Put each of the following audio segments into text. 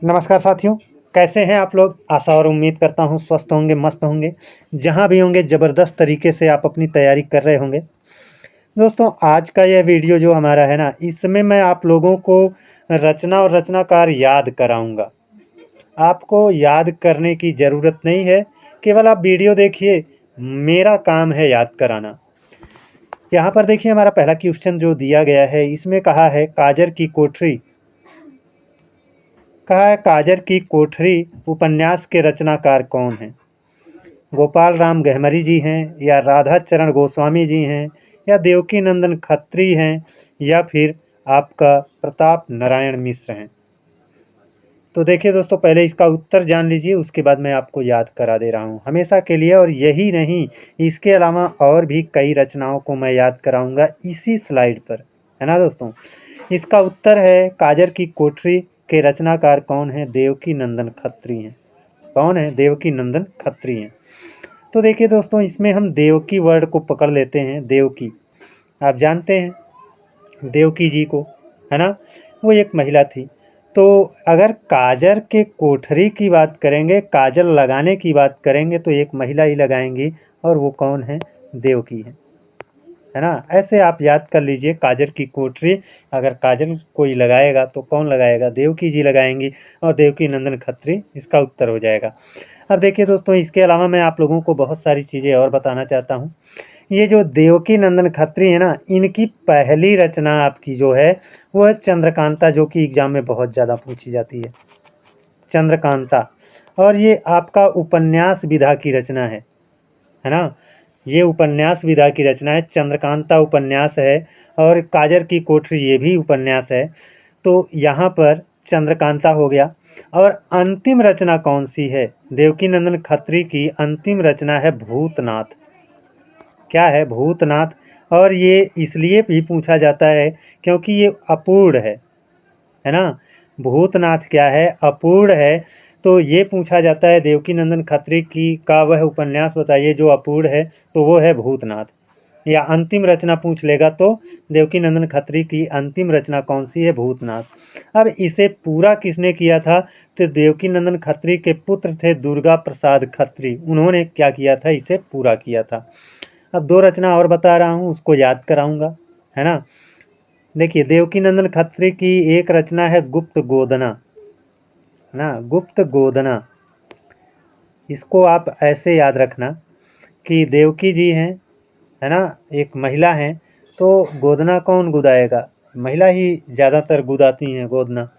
नमस्कार साथियों, कैसे हैं आप लोग? आशा और उम्मीद करता हूँ स्वस्थ होंगे, मस्त होंगे। जहाँ भी होंगे ज़बरदस्त तरीके से आप अपनी तैयारी कर रहे होंगे। दोस्तों, आज का यह वीडियो जो हमारा है ना, इसमें मैं आप लोगों को रचना और रचनाकार याद कराऊँगा। आपको याद करने की ज़रूरत नहीं है, केवल आप वीडियो देखिए, मेरा काम है याद कराना। यहाँ पर देखिए हमारा पहला क्वेश्चन जो दिया गया है, इसमें कहा है काजर की कोठरी। कहा है काजर की कोठरी उपन्यास के रचनाकार कौन हैं? गोपाल राम गहमरी जी हैं, या राधा चरण गोस्वामी जी हैं, या देवकी नंदन खत्री हैं, या फिर आपका प्रताप नारायण मिश्र हैं। तो देखिए दोस्तों, पहले इसका उत्तर जान लीजिए, उसके बाद मैं आपको याद करा दे रहा हूँ हमेशा के लिए। और यही नहीं, इसके अलावा और भी कई रचनाओं को मैं याद कराऊंगा इसी स्लाइड पर, है ना दोस्तों। इसका उत्तर है काजर की कोठरी के रचनाकार कौन है? देवकी नंदन खत्री हैं। कौन है? देवकी नंदन खत्री हैं। तो देखिए दोस्तों, इसमें हम देवकी वर्ड को पकड़ लेते हैं। देवकी, आप जानते हैं देवकी जी को, है ना? वो एक महिला थी। तो अगर काजर के कोठरी की बात करेंगे, काजल लगाने की बात करेंगे, तो एक महिला ही लगाएंगी, और वो कौन है? देवकी है ना? ऐसे आप याद कर लीजिए, काजर की कोठरी अगर काजल कोई लगाएगा तो कौन लगाएगा? देवकी जी लगाएंगी, और देवकी नंदन खत्री इसका उत्तर हो जाएगा। अब देखिए दोस्तों, इसके अलावा मैं आप लोगों को बहुत सारी चीज़ें और बताना चाहता हूँ। ये जो देवकी नंदन खत्री है ना, इनकी पहली रचना आपकी जो है वो है चंद्रकांता, जो कि एग्जाम में बहुत ज़्यादा पूछी जाती है। चंद्रकांता, और ये आपका उपन्यास विधा की रचना है ना? ये उपन्यास विधा की रचना है। चंद्रकांता उपन्यास है, और काजर की कोठरी ये भी उपन्यास है। तो यहाँ पर चंद्रकांता हो गया। और अंतिम रचना कौन सी है? देवकी नंदन खत्री की अंतिम रचना है भूतनाथ। क्या है? भूतनाथ। और ये इसलिए भी पूछा जाता है क्योंकि ये अपूर्ण है ना? भूतनाथ क्या है? अपूर्ण है। तो ये पूछा जाता है देवकी नंदन खत्री की का वह उपन्यास बताइए जो अपूर्ण है, तो वो है भूतनाथ। या अंतिम रचना पूछ लेगा तो देवकी नंदन खत्री की अंतिम रचना कौन सी है? भूतनाथ। अब इसे पूरा किसने किया था? तो देवकी नंदन खत्री के पुत्र थे दुर्गा प्रसाद खत्री, उन्होंने क्या किया था? इसे पूरा किया था। अब दो रचना और बता रहा हूँ, उसको याद कराऊंगा, है ना? देखिए, देवकी नंदन खत्री की एक रचना है गुप्त गोदना, है ना? गुप्त गोदना, इसको आप ऐसे याद रखना कि देवकी जी हैं, है ना? एक महिला हैं, तो गोदना कौन गुदाएगा? महिला ही ज़्यादातर गुदाती हैं गोदना।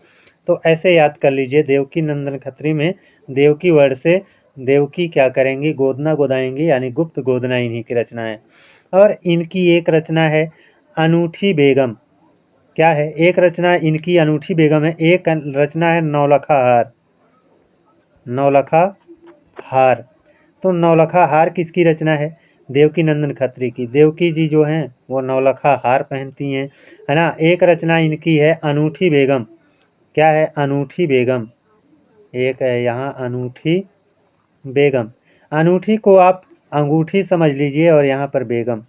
तो ऐसे याद कर लीजिए, देवकी नंदन खत्री में देवकी वर्ड से देवकी क्या करेंगी? गोदना गोदाएंगी, यानी गुप्त गोदना इन्हीं की रचना है। और इनकी एक रचना है अनूठी बेगम। क्या है? एक रचना इनकी अनूठी बेगम है, एक रचना है नौलखा हार। नौलखा हार, तो नौलखा हार किसकी रचना है? देवकी नंदन खत्री की। देवकी जी जो हैं वो नौलखा हार पहनती हैं, है ना? एक रचना इनकी है अनूठी बेगम। क्या है? अनूठी बेगम। एक है यहाँ अनूठी बेगम। अनूठी को आप अंगूठी समझ लीजिए, और यहाँ पर बेगम,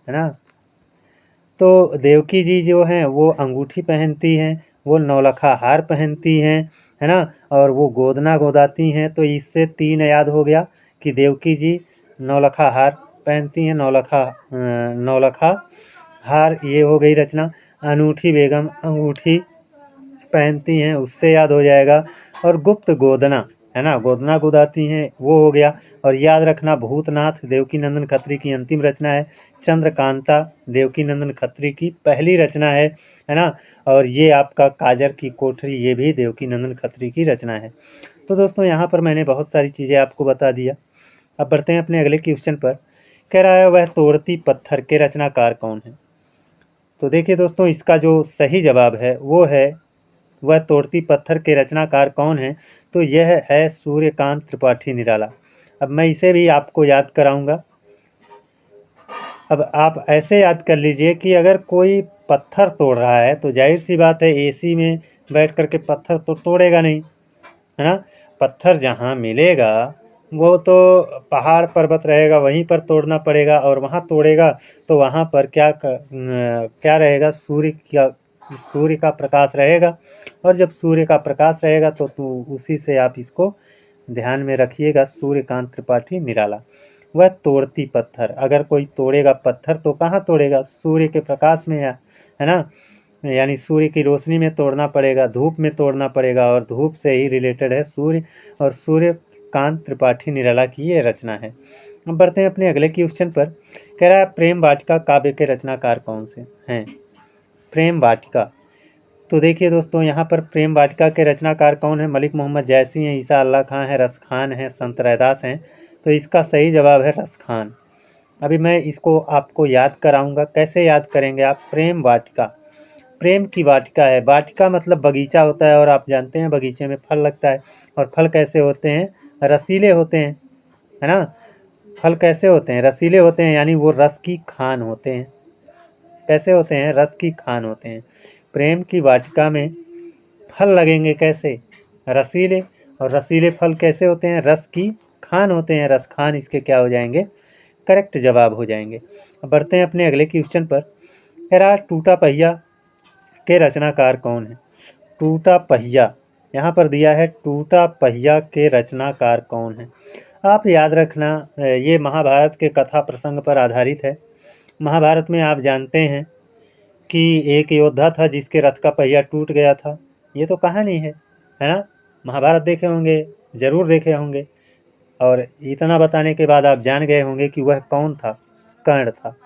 है ना? तो देवकी जी जो हैं वो अंगूठी पहनती हैं, वो नौलखा हार पहनती हैं, है ना? और वो गोदना गोदाती हैं। तो इससे तीन याद हो गया कि देवकी जी नौलखा हार पहनती हैं, नौलखा हार ये हो गई रचना। अनूठी बेगम अंगूठी पहनती हैं, उससे याद हो जाएगा। और गुप्त गोदना, है ना? गोदना गुदाती हैं, वो हो गया। और याद रखना, भूतनाथ देवकी नंदन खत्री की अंतिम रचना है। चंद्रकांता देवकी नंदन खत्री की पहली रचना है ना? और ये आपका काजर की कोठरी ये भी देवकी नंदन खत्री की रचना है। तो दोस्तों, यहाँ पर मैंने बहुत सारी चीज़ें आपको बता दिया। अब बढ़ते हैं अपने अगले क्वेश्चन पर। कह रहा है वह तोड़ती पत्थर के रचनाकार कौन है? तो देखिए दोस्तों, इसका जो सही जवाब है वो है वह तोड़ती पत्थर के रचनाकार कौन है? तो यह है सूर्यकांत त्रिपाठी निराला। अब मैं इसे भी आपको याद कराऊंगा। अब आप ऐसे याद कर लीजिए कि अगर कोई पत्थर तोड़ रहा है तो जाहिर सी बात है एसी में बैठ कर के पत्थर तो तोड़ेगा नहीं, है ना? पत्थर जहाँ मिलेगा वो तो पहाड़ पर्वत रहेगा, वहीं पर तोड़ना पड़ेगा। और वहाँ तोड़ेगा तो वहाँ पर क्या रहेगा? सूर्य सूर्य का प्रकाश रहेगा, और जब सूर्य का प्रकाश रहेगा तो उसी से आप इसको ध्यान में रखिएगा। सूर्यकांत त्रिपाठी निराला। वह तोड़ती पत्थर, अगर कोई तोड़ेगा पत्थर तो कहाँ तोड़ेगा? सूर्य के प्रकाश में, है ना, यानी सूर्य की रोशनी में तोड़ना पड़ेगा, धूप में तोड़ना पड़ेगा, और धूप से ही रिलेटेड है सूर्य, और सूर्यकांत त्रिपाठी निराला की ये रचना है। अब बढ़ते हैं अपने अगले क्वेश्चन पर। कह रहा है प्रेम वाटिका काव्य के रचनाकार कौन से हैं? प्रेम वाटिका, तो देखिए दोस्तों, यहाँ पर प्रेम वाटिका के रचनाकार कौन है? मलिक मोहम्मद जैसी हैं, ईसा अल्लाह खां हैं, रस खान हैं, संत रैदास हैं। तो इसका सही जवाब है रस खान। अभी मैं इसको आपको याद कराऊंगा। कैसे याद करेंगे आप? प्रेम वाटिका, प्रेम की वाटिका है। वाटिका मतलब बगीचा होता है, और आप जानते हैं बगीचे में फल लगता है, और फल कैसे होते हैं? रसीले होते हैं, है ना। फल कैसे होते हैं? रसीले होते हैं, यानी वो रस की खान होते हैं। कैसे होते हैं? रस की खान होते हैं। प्रेम की वाटिका में फल लगेंगे कैसे? रसीले, और रसीले फल कैसे होते हैं? रस की खान होते हैं। रस खान इसके क्या हो जाएंगे? करेक्ट जवाब हो जाएंगे। अब बढ़ते हैं अपने अगले क्वेश्चन पर। कह रहा टूटा पहिया के रचनाकार कौन है? टूटा पहिया, यहाँ पर दिया है टूटा पहिया के रचनाकार कौन है? आप याद रखना, ये महाभारत के कथा प्रसंग पर आधारित है। महाभारत में आप जानते हैं कि एक योद्धा था जिसके रथ का पहिया टूट गया था। ये तो कहानी है ना। महाभारत देखे होंगे, ज़रूर देखे होंगे, और इतना बताने के बाद आप जान गए होंगे कि वह कौन था? कर्ण था।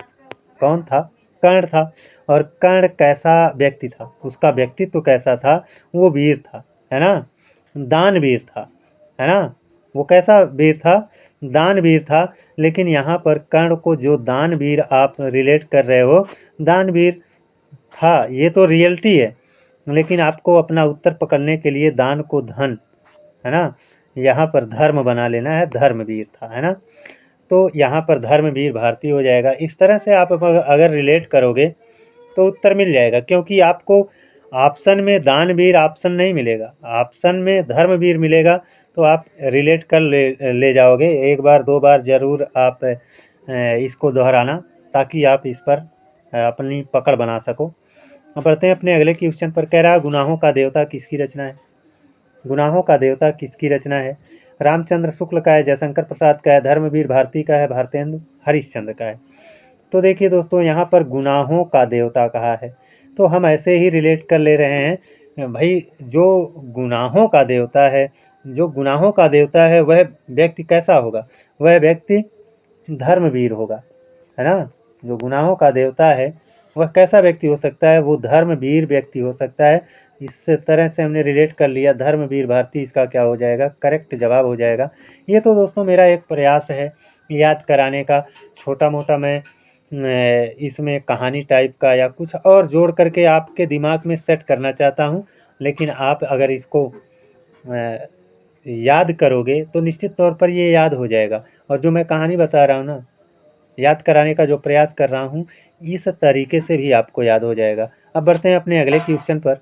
कौन था? कर्ण था। और कर्ण कैसा व्यक्ति था? उसका व्यक्तित्व कैसा था? वो वीर था, है ना, दानवीर था, है ना। वो कैसा वीर था? दानवीर था। लेकिन यहाँ पर कर्ण को जो दानवीर आप रिलेट कर रहे हो, दानवीर था, ये तो रियलिटी है, लेकिन आपको अपना उत्तर पकड़ने के लिए दान को धन, है ना, यहाँ पर धर्म बना लेना है। धर्मवीर था, है ना। तो यहाँ पर धर्मवीर भारती हो जाएगा। इस तरह से आप अगर रिलेट करोगे तो उत्तर मिल जाएगा, क्योंकि आपको ऑप्शन में दानवीर ऑप्शन नहीं मिलेगा, ऑप्शन में धर्मवीर मिलेगा। तो आप रिलेट कर ले जाओगे। एक बार दो बार ज़रूर आप इसको दोहराना, ताकि आप इस पर अपनी पकड़ बना सको। अब बढ़ते हैं अपने अगले क्वेश्चन पर। कह रहा गुनाहों का देवता किसकी रचना है? गुनाहों का देवता किसकी रचना है? रामचंद्र शुक्ल का है, जयशंकर प्रसाद का है, धर्मवीर भारती का है, भारतेंदु हरिश्चंद्र का है। तो देखिए दोस्तों, यहाँ पर गुनाहों का देवता कहा है, तो हम ऐसे ही रिलेट कर ले रहे हैं भाई। जो गुनाहों का देवता है, जो गुनाहों का देवता है, वह व्यक्ति कैसा होगा? वह व्यक्ति धर्मवीर होगा, है ना। जो गुनाहों का देवता है वह कैसा व्यक्ति हो सकता है? वो धर्मवीर व्यक्ति हो सकता है। इस तरह से हमने रिलेट कर लिया। धर्मवीर भारती इसका क्या हो जाएगा? करेक्ट जवाब हो जाएगा। ये तो दोस्तों मेरा एक प्रयास है याद कराने का। छोटा मोटा मैं इसमें कहानी टाइप का या कुछ और जोड़ करके आपके दिमाग में सेट करना चाहता हूँ, लेकिन आप अगर इसको याद करोगे तो निश्चित तौर पर ये याद हो जाएगा। और जो मैं कहानी बता रहा हूँ ना, याद कराने का जो प्रयास कर रहा हूँ, इस तरीके से भी आपको याद हो जाएगा। अब बढ़ते हैं अपने अगले क्वेश्चन पर।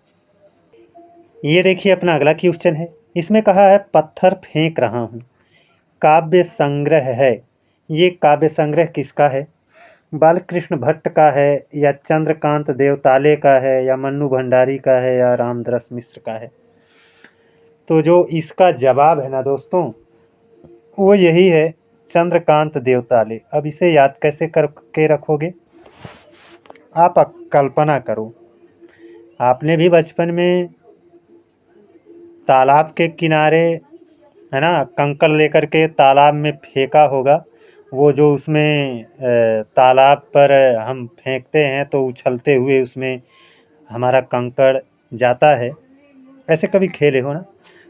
ये देखिए अपना अगला क्वेश्चन है। इसमें कहा है पत्थर फेंक रहा हूँ, काव्य संग्रह है। ये काव्य संग्रह किसका है? बालकृष्ण भट्ट का है, या चंद्रकांत देवताले का है, या मन्नू भंडारी का है, या रामदरस मिश्र का है? तो जो इसका जवाब है ना दोस्तों, वो यही है, चंद्रकांत देवताले। अब इसे याद कैसे करके रखोगे? आप कल्पना करो, आपने भी बचपन में तालाब के किनारे, है ना, कंकड़ लेकर के तालाब में फेंका होगा। वो जो उसमें तालाब पर हम फेंकते हैं तो उछलते हुए उसमें हमारा कंकड़ जाता है। ऐसे कभी खेले हो ना?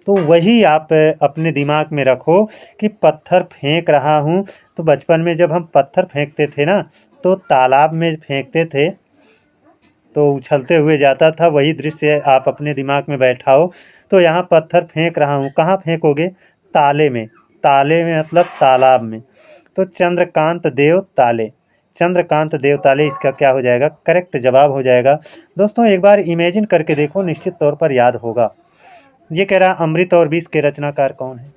तो वही आप अपने दिमाग में रखो कि पत्थर फेंक रहा हूँ। तो बचपन में जब हम पत्थर फेंकते थे ना, तो तालाब में फेंकते थे तो उछलते हुए जाता था। वही दृश्य आप अपने दिमाग में बैठाओ। तो यहाँ पत्थर फेंक रहा हूँ, कहाँ फेंकोगे? ताले में। ताले में मतलब तालाब में। तो चंद्रकांत देव ताले, चंद्रकांत देव ताले इसका क्या हो जाएगा? करेक्ट जवाब हो जाएगा। दोस्तों एक बार इमेजिन करके देखो, निश्चित तौर पर याद होगा। ये कह रहा अमृत और विष के रचनाकार कौन है?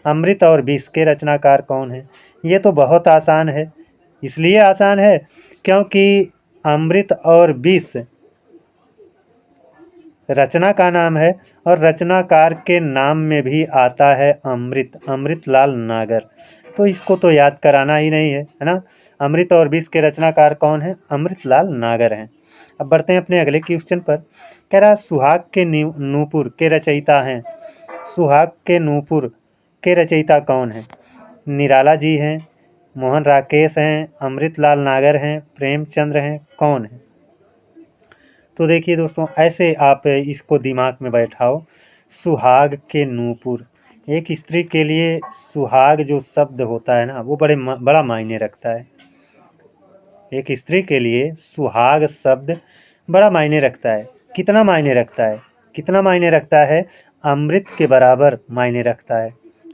अमृत और विष के रचनाकार कौन है? ये तो बहुत आसान है। इसलिए आसान है क्योंकि अमृत और विष रचना का नाम है और रचनाकार के नाम में भी आता है अमृत, अमृतलाल नागर। तो इसको तो याद कराना ही नहीं है ना। अमृत और विष के रचनाकार कौन है? अमृतलाल नागर हैं। अब बढ़ते हैं अपने अगले क्वेश्चन पर। कह रहा सुहाग के नूपुर के रचयिता हैं। सुहाग के नूपुर के रचयिता कौन है? निराला जी हैं, मोहन राकेश हैं, अमृतलाल नागर हैं, प्रेमचंद्र हैं, कौन है? तो देखिए दोस्तों, ऐसे आप इसको दिमाग में बैठाओ। सुहाग के नूपुर, एक स्त्री के लिए सुहाग जो शब्द होता है ना, वो बड़ा मायने रखता है। एक स्त्री के लिए सुहाग शब्द बड़ा मायने रखता है। कितना मायने रखता है? कितना मायने रखता है? अमृत के बराबर मायने रखता है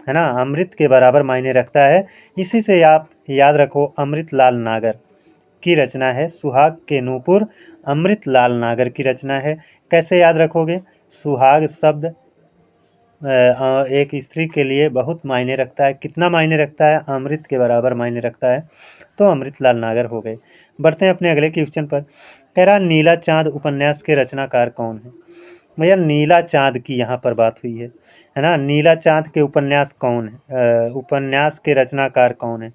ना। अमृत के बराबर मायने रखता है। इसी से आप याद रखो, अमृतलाल नागर की रचना है सुहाग के नूपुर, अमृतलाल नागर की रचना है। कैसे याद रखोगे? सुहाग शब्द एक स्त्री के लिए बहुत मायने रखता है। कितना मायने रखता है? अमृत के बराबर मायने रखता है। तो अमृतलाल नागर हो गए। बढ़ते हैं अपने अगले क्वेश्चन पर। कह रहा नीला चाँद उपन्यास के रचनाकार कौन है? भैया नीला चाँद की यहाँ पर बात हुई है ना। नीला चाँद के उपन्यास कौन है? उपन्यास के रचनाकार कौन है?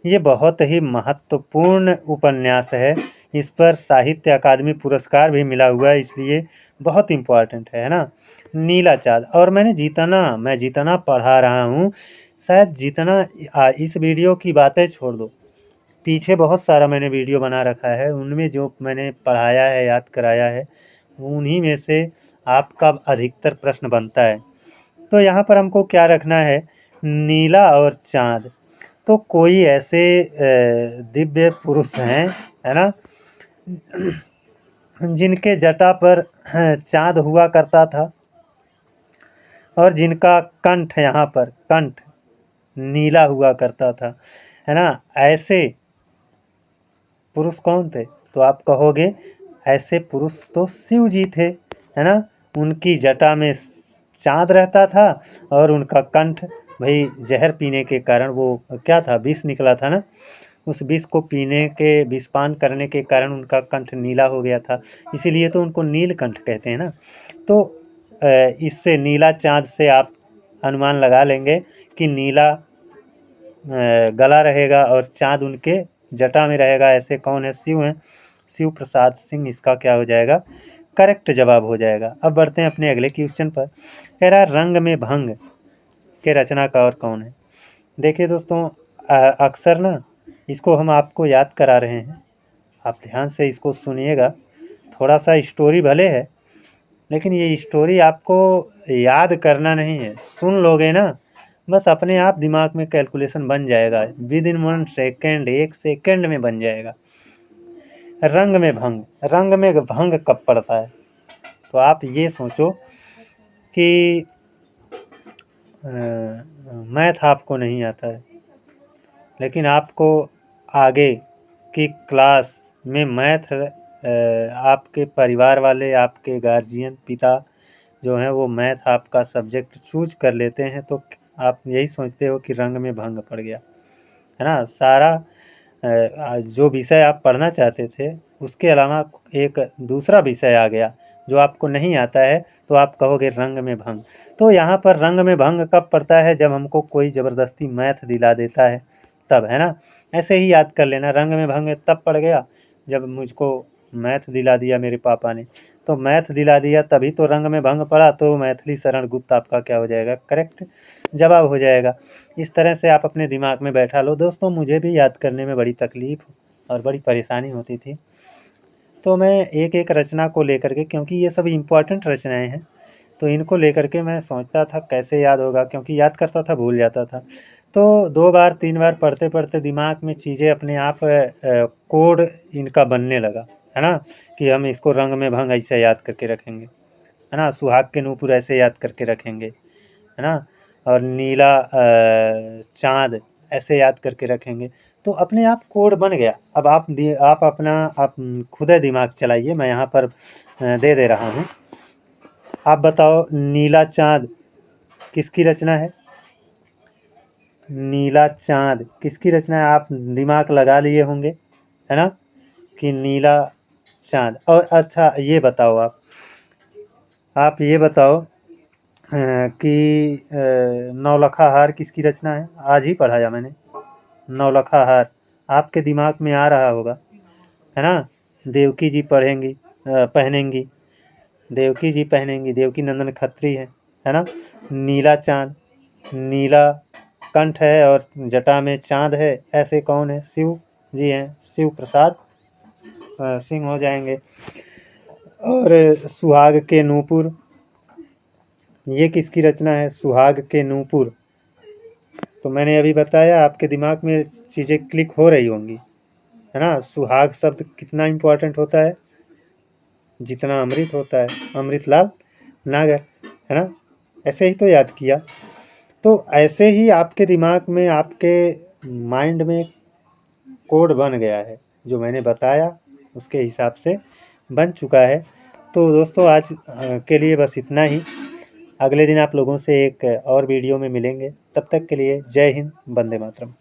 ये बहुत ही महत्वपूर्ण उपन्यास है। इस पर साहित्य अकादमी पुरस्कार भी मिला हुआ है, इसलिए बहुत इम्पोर्टेंट है ना। नीला चाँद। और मैं जितना पढ़ा रहा हूँ, शायद जितना इस वीडियो की बातें छोड़ दो, पीछे बहुत सारा मैंने वीडियो बना रखा है, उनमें जो मैंने पढ़ाया है, याद कराया है, उन्हीं में से आपका अधिकतर प्रश्न बनता है। तो यहाँ पर हमको क्या रखना है? नीला और चाँद। तो कोई ऐसे दिव्य पुरुष हैं, है ना, जिनके जटा पर चाँद हुआ करता था और जिनका कंठ, यहाँ पर कंठ नीला हुआ करता था, है ना। ऐसे पुरुष कौन थे? तो आप कहोगे ऐसे पुरुष तो शिव जी थे, है ना। उनकी जटा में चाँद रहता था और उनका कंठ, भाई जहर पीने के कारण, वो क्या था, विष निकला था ना, उस विष को पीने के, विषपान करने के कारण उनका कंठ नीला हो गया था, इसीलिए तो उनको नीलकंठ कहते हैं ना। तो इससे नीला चाँद से आप अनुमान लगा लेंगे कि नीला गला रहेगा और चाँद उनके जटा में रहेगा। ऐसे कौन है? शिव हैं, शिव प्रसाद सिंह इसका क्या हो जाएगा? करेक्ट जवाब हो जाएगा। अब बढ़ते हैं अपने अगले क्वेश्चन पर। कह रहा रंग में भंग के रचनाकार कौन है? देखिए दोस्तों, अक्सर ना इसको हम आपको याद करा रहे हैं, आप ध्यान से इसको सुनिएगा। थोड़ा सा स्टोरी भले है, लेकिन ये स्टोरी आपको याद करना नहीं है, सुन लोगे ना, बस अपने आप दिमाग में कैलकुलेशन बन जाएगा, विद इन 1 सेकेंड, 1 सेकेंड में बन जाएगा। रंग में भंग, रंग में भंग कब पड़ता है? तो आप ये सोचो कि मैथ आपको नहीं आता है, लेकिन आपको आगे की क्लास में मैथ आपके परिवार वाले, आपके गार्जियन, पिता जो हैं, वो मैथ आपका सब्जेक्ट चूज कर लेते हैं, तो आप यही सोचते हो कि रंग में भंग पड़ गया, है ना। सारा जो विषय आप पढ़ना चाहते थे, उसके अलावा एक दूसरा विषय आ गया जो आपको नहीं आता है, तो आप कहोगे रंग में भंग। तो यहाँ पर रंग में भंग कब पड़ता है? जब हमको कोई ज़बरदस्ती मैथ दिला देता है, तब, है ना। ऐसे ही याद कर लेना, रंग में भंग तब पड़ गया जब मुझको मैथ दिला दिया मेरे पापा ने, तो मैथ दिला दिया तभी तो रंग में भंग पड़ा। तो मैथिली शरण गुप्त आपका क्या हो जाएगा? करेक्ट जवाब हो जाएगा। इस तरह से आप अपने दिमाग में बैठा लो। दोस्तों, मुझे भी याद करने में बड़ी तकलीफ़ और बड़ी परेशानी होती थी, तो मैं एक एक रचना को लेकर के, क्योंकि ये सब इम्पोर्टेंट रचनाएं हैं, तो इनको लेकर के मैं सोचता था कैसे याद होगा, क्योंकि याद करता था भूल जाता था। तो 2 बार 3 बार पढ़ते पढ़ते दिमाग में चीज़ें अपने आप कोड इनका बनने लगा, है ना, कि हम इसको रंग में भंग ऐसे याद करके रखेंगे, है ना, सुहाग के नूपुर ऐसे याद करके रखेंगे, है ना, और नीला चाँद ऐसे याद करके रखेंगे। तो अपने आप कोड बन गया। अब आप अपना खुद दिमाग चलाइए, मैं यहाँ पर दे रहा हूँ। आप बताओ नीला चाँद किसकी रचना है? नीला चाँद किसकी रचना है? आप दिमाग लगा लिए होंगे, है ना, कि नीला चाँद। और अच्छा ये बताओ आप, आप ये बताओ कि नौलखा हार किसकी रचना है? आज ही पढ़ाया मैंने। नौलखा हार आपके दिमाग में आ रहा होगा, है ना? देवकी जी पहनेंगी, देवकी जी पहनेंगी, देवकी नंदन खत्री है ना? नीला चाँद, नीला कंठ है और जटा में चाँद है, ऐसे कौन है? शिव जी हैं, शिव प्रसाद सिंह हो जाएंगे। और सुहाग के नूपुर, ये किसकी रचना है? सुहाग के नूपुर। तो मैंने अभी बताया, आपके दिमाग में चीज़ें क्लिक हो रही होंगी, है ना? सुहाग शब्द कितना इम्पोर्टेंट होता है, जितना अमृत होता है। अमृतलाल नागर, है ना? ऐसे ही तो याद किया। तो ऐसे ही आपके दिमाग में, आपके माइंड में कोड बन गया है, जो मैंने बताया उसके हिसाब से बन चुका है। तो दोस्तों आज के लिए बस इतना ही। अगले दिन आप लोगों से एक और वीडियो में मिलेंगे। तब तक के लिए जय हिंद, वंदे मातरम।